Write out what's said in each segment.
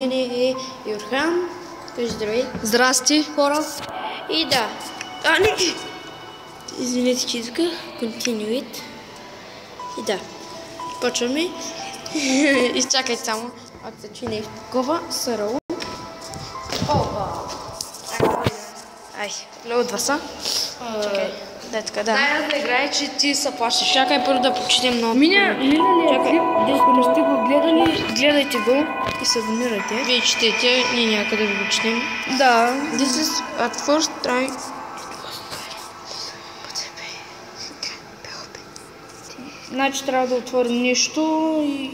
Е Юрхан. Кажи здравей. Здрасти, хора. И да. Не. Извинете, че исках. Continue it. И да. Почваме. Изчакайте само. Ако се чине такова, сърво. Опа. Ай, леудва са. Чакай. Да, така, да. Дай да играе, че ти се плашиш. Чакай първо да почетем много. Миналия клип, ако не сте го гледали, гледайте го и се абонирайте. Вие четете, ние някъде да го четем. Да. This is at first try. Значи трябва да отворим нещо и...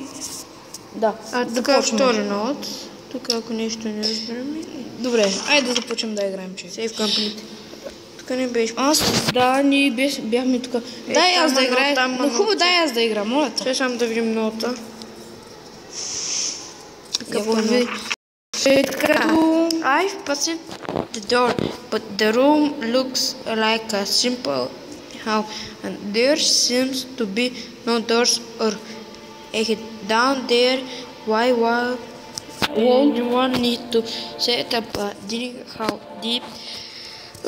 Да, Тук е втори нот. Тук ако нещо не разберем. Добре, айде да започнем да играем, че. Save complete. Тук не беше. Да, ние бяхме тук. Дай аз да играя. Хубаво, дай аз да игра, моля те. Ще само да видим нота. I've passed the door, but the room looks like a simple house, and there seems to be no doors or exit down there. Why would anyone need to set up a dig how deep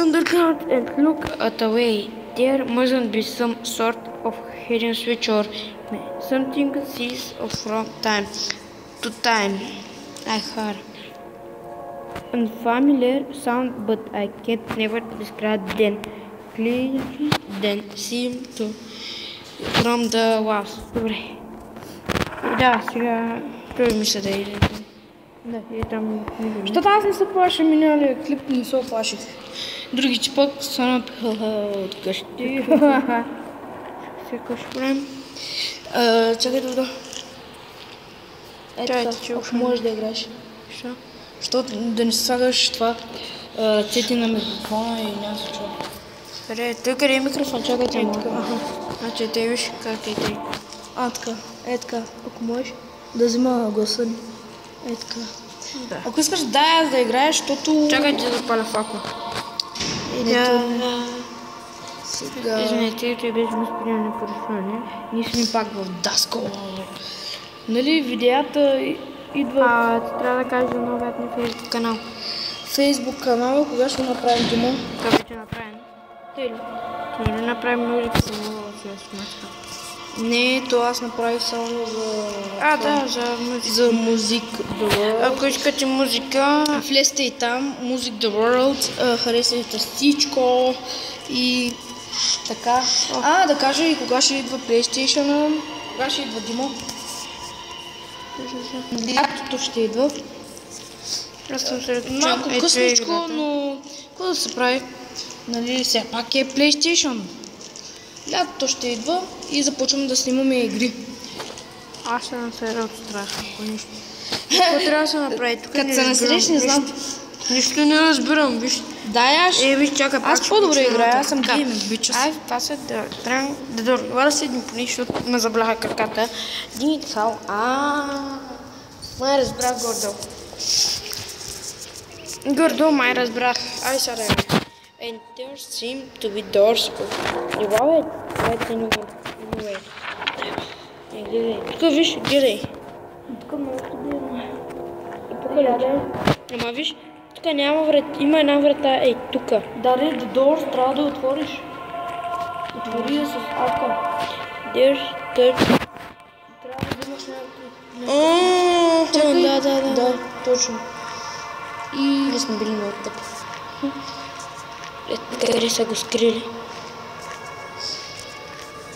underground and look at a way? There mustn't be some sort of hidden switch or something sees from time to time. I heard unfamiliar sound, but I can't never describe them clearly. Then seem to from the walls. Добре. Да, сега той ми се да иде. Да, и там. Защото аз не се плаша, миналия клип не се оплаших. Другите пък са напиха от къщи. Сега ще правим. Чакай да. Ако можеш да играеш. Що? Защото да не слагаш това цети на микрофона и няма се чува. Къде? Той къде е микрофон? Чакайте малко. Значи те виж как е тъй. Така. Така. Ако можеш да взима гласа ни. Така. Да. Ако искаш дай аз да играеш, защото... Чакайте да запаля факла. Сега... Извинете, той беше господин поръчване. Ние сме пак в Даскал. Нали, видеята идва... Трябва да кажа за новият ни фейсбук канал. Фейсбук канала, кога ще го направим, Димо? Това вече е направено. Той ли направим новите само за смачка? Не, то аз направих само за... Да, за музика. За Music The World. Ако искате музика... Влезте и там, Music The World, харесайте всичко и така. Да кажа и кога ще идва PlayStation, кога ще идва, Димо? Лятото ще идва. Аз съм се малко късничко, но какво да се прави? Нали, все пак е PlayStation. Лятото ще идва и започваме да снимаме игри. Аз се насеря от страх, ако нищо. Какво трябва да се направи? Като се насереш, не знам. Нищо не разбирам, виж. Виж, чакай пак. Аз по-добре играя, аз съм геймер, бичус. Пасът трябва да дорога се един поне, защото ме забляха краката. Дигните хал. Май разбрах гордо. Гордо, май разбрах. Сега да играм. And there seem to be doors. Гледай. Тук виж, гледай. Тук може да бъде. Ама виж, тук няма врата. Има една врата, тук. Даре, the doors трябва да отвориш. Отвори я с авка. There's third. Трябва да имаш някакви... Чакай. Да, точно. И... Ние сме били много тъпи. Къде са го скрили?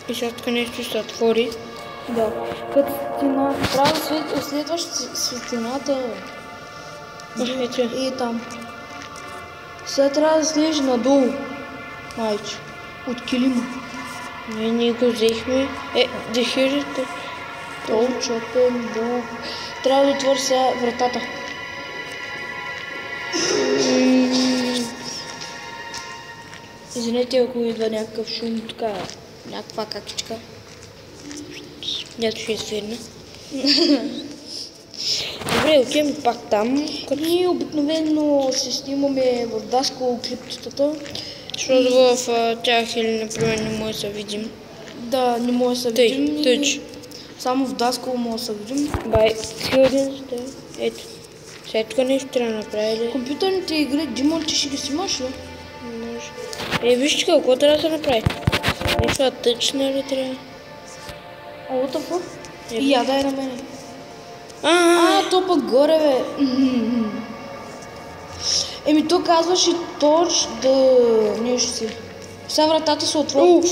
И сега тук нещо ще се отвори. Да. Като светлина, трябва да следваш светлината. И там. Сега трябва да слезеш надолу, майче. От килима. Ние го взехме. Дехирите. Толчопен бог. Трябва да отвориш сега вратата. Извинете, ако идва някакъв шум, тук някаква какичка. Дето ще изфирна. Добре, отиваме пак там. Като ние обикновено се снимаме в Даскал клиптата. Защото в тях или например не може да се видим. Да, не може да се видим. Тъч. Само в Даскал може да се видим. By students, ето. След това нещо трябва да направи. Компютърните игри, Димо, ти ще ги снимаш ли? Може. Вижте какво трябва да се направи. Нещо да тъчна ли трябва? What the fuck? И я дай на мене. То пък горе, бе. Еми, то казваше Торч да... нещо си. Сега вратата се отвори.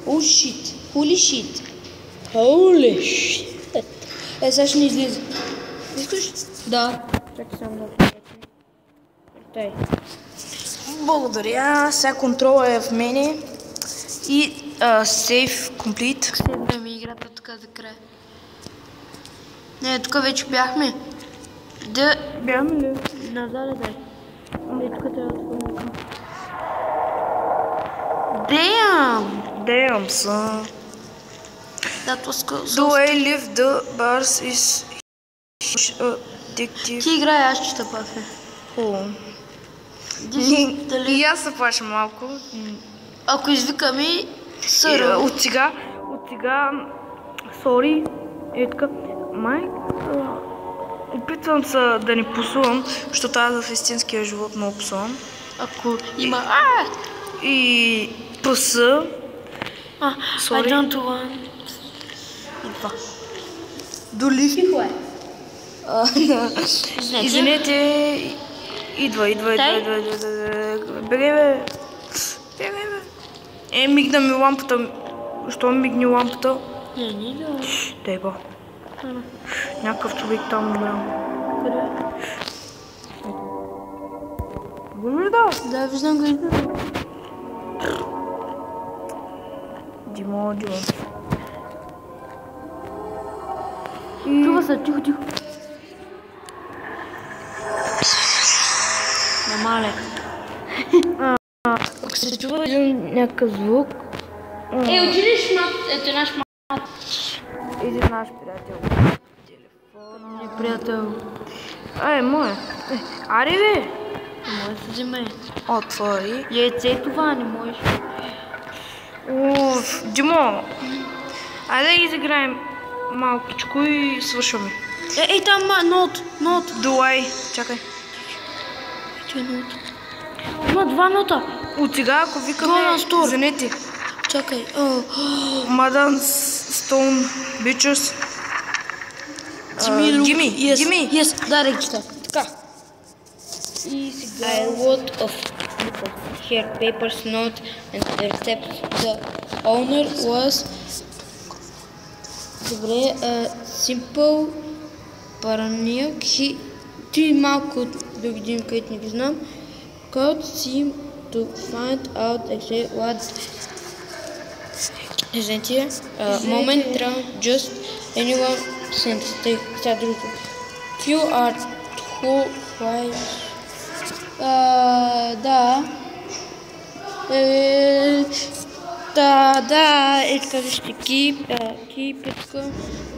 Shit. Holy shit. Holy shit. Сега ще не излиза. Искаш? Да. Чакай само да прочетам. Дай. Благодаря. Сега контрола е в мене. И Save Complete. Седна ми играта тук за края. Не, тук вече бяхме. Да... Бяхме ли? Назад, дай. Не, тук трябва да помогна. Damn, son. That was so... The way live the bars is addictive. Ти играй, аз чета пафе. И аз се плаша малко. Ако извикаме, съра. От сега, сори, е така, опитвам се да не псувам, защото аз в истинския живот много псувам. Ако има И пса. I don't want. И това. Доли. Тихо е. Извинете, идва. Бегай, бе. Мигна ми лампата. Що мигни лампата? Не да. Дай ба. Някакъв човек там умрял. Къде? Го вижда? Да, виждам го идва. Димо. Чува се, тихо. Намале. Ако се чува един някакъв звук... Отидеш ето наш мат. Един наш приятел. Телефон. Не, приятел. Мое. Аре, бе. Може да вземе. Отвори. Яйце това не можеш. Димо. Айде да изиграем малкичко и свършваме. Там нот. Дуай. Чакай. Че нот? Има 2 нота. От сега, ако викаме занети. Чакай. Мадан Стоун Бичус. Гими. Yes, да, речета. Така. И сега... I lot of here papers, note and the recept. The owner was... Добре, simple параноик. Ти малко да видим, където не ги знам. Could seem to find out exactly what isn't here. Moment round just anyone since they start to few are who wise. Да, кажеш ще keep it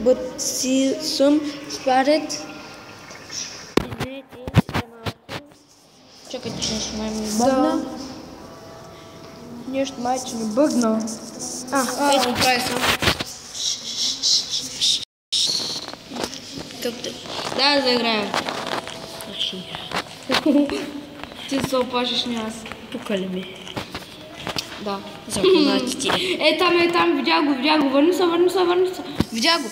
but see some spotted. Чакай, че нещо май ми бъгна. Нещо май, че ми бъгна. Ето прави съм. Да, заиграем. Ти се опашеш не аз. Тук ли ми? Да, запознати. Там, видя го. Върни се. Видя го.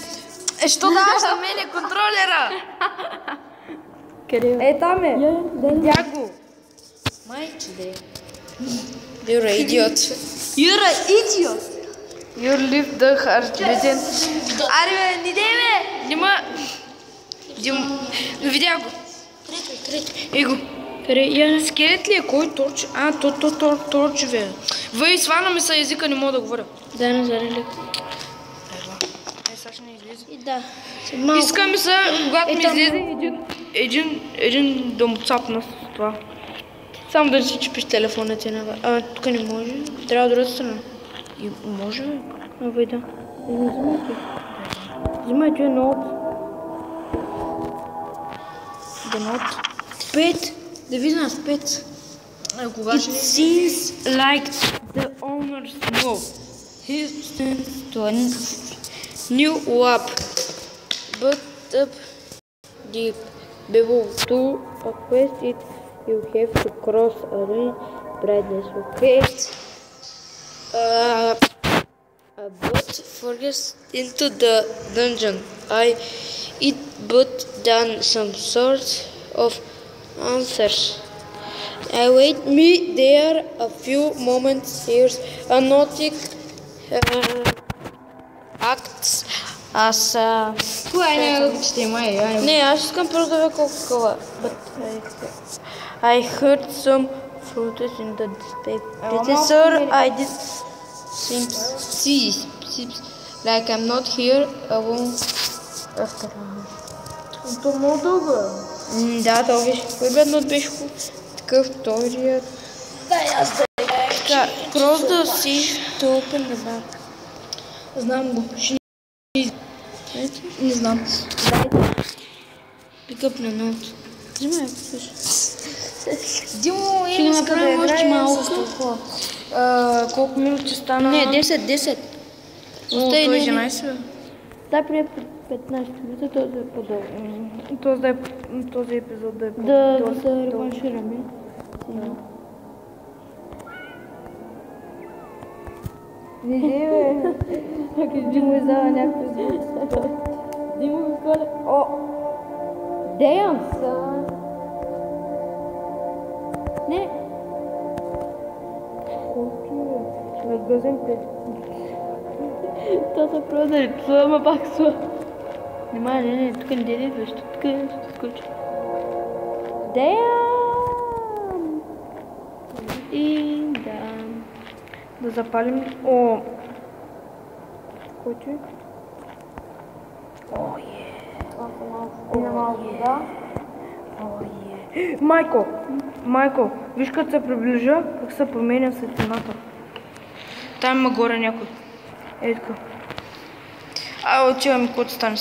Що даваш на мене контролера? Къде? Там е. Видя го. Майче де. You're an idiot. You live the heart beating. Аре бе, не дей бе! Дима. Видя го. Трете. Его. Скелет ли е? Кой торч? Торч бе. Въй, свана ми са езика, не мога да говоря. Да, не зарели. Сега ще не излезе. И да. Иска ми се, когато ми излезе един да му цапна с това. Само да си чупиш телефона ти на... тук не може. Трябва от другата страна. И може ли? Въй да. Взимай tu нот. Да нот. 5. Да видим с 5. It seems like the owner's move. He stands to a new lab. But up the Below to acquest it, you have to cross a ring brightness request. But forgets into the dungeon. It but done some sort of answers. I wait me there a few moments. Here's a nautic acts as Кой не ще има Не, аз искам просто да видя колко кала. But I heard some fruits in the display. Sir, I did seems like I'm not here alone after all. То много дълго е. Да, това беше. Кой бедно беше такъв вторият? Така, cross the sea to open the map. Знам го. Не знам. Пикъп на ноут. Взимай, ако слушаш. Димо, Ще го направим още малко. Колко минути стана? Не, 10. Той е 11, бе. Дай при 15 минути, този е по-дълго. Този епизод да е Да се реваншираме. Вижи, бе. Ако Димо издава някакви звуци. Димо го коля. О! Damn, son! Не! Колко е? Ще ме гъзем пет. Това са продали. Това ма пак сла. Не, тук не идваш. Тук ще скочи. Damn! И да. Да запалим. О! Който е? О, е. Пина малко вода. Майко, виж като се приближа, как се променя светлината. Там има горе някой. Ей така. Отиваме, когато стане.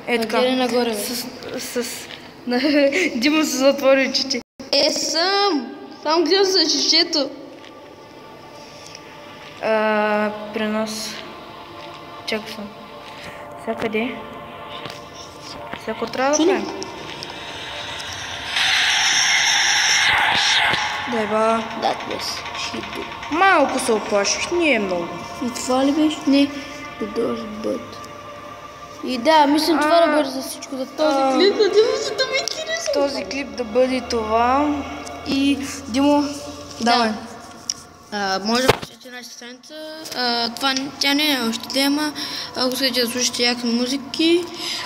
Ей така. Отиде нагоре, бе. Димо се затвори очите. Съм! Там гледам за чичето. При нас. Чакай съм. Всякъде. Всяко трябва да правим. Дай ба. That was shit. Малко се оплашиш, не е много. И това ли беше? Не. The door's but. И да, мислям това да бъде за всичко. За този клип, да ми интересува. Този клип да бъде това. И Димо, давай. Може да посетите нашата страница. Тя не е още тема. Ако искате да слушате яки музики,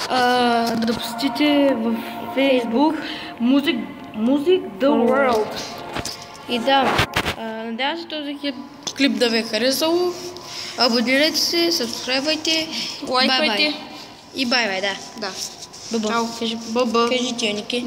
Да посетите в Facebook Music The World. И да, надявам се този клип да ви е харесало. Абонирайте се, сабскрайбвайте, лайквайте и бай-бай, да. Чао. Кажи ти, Ники.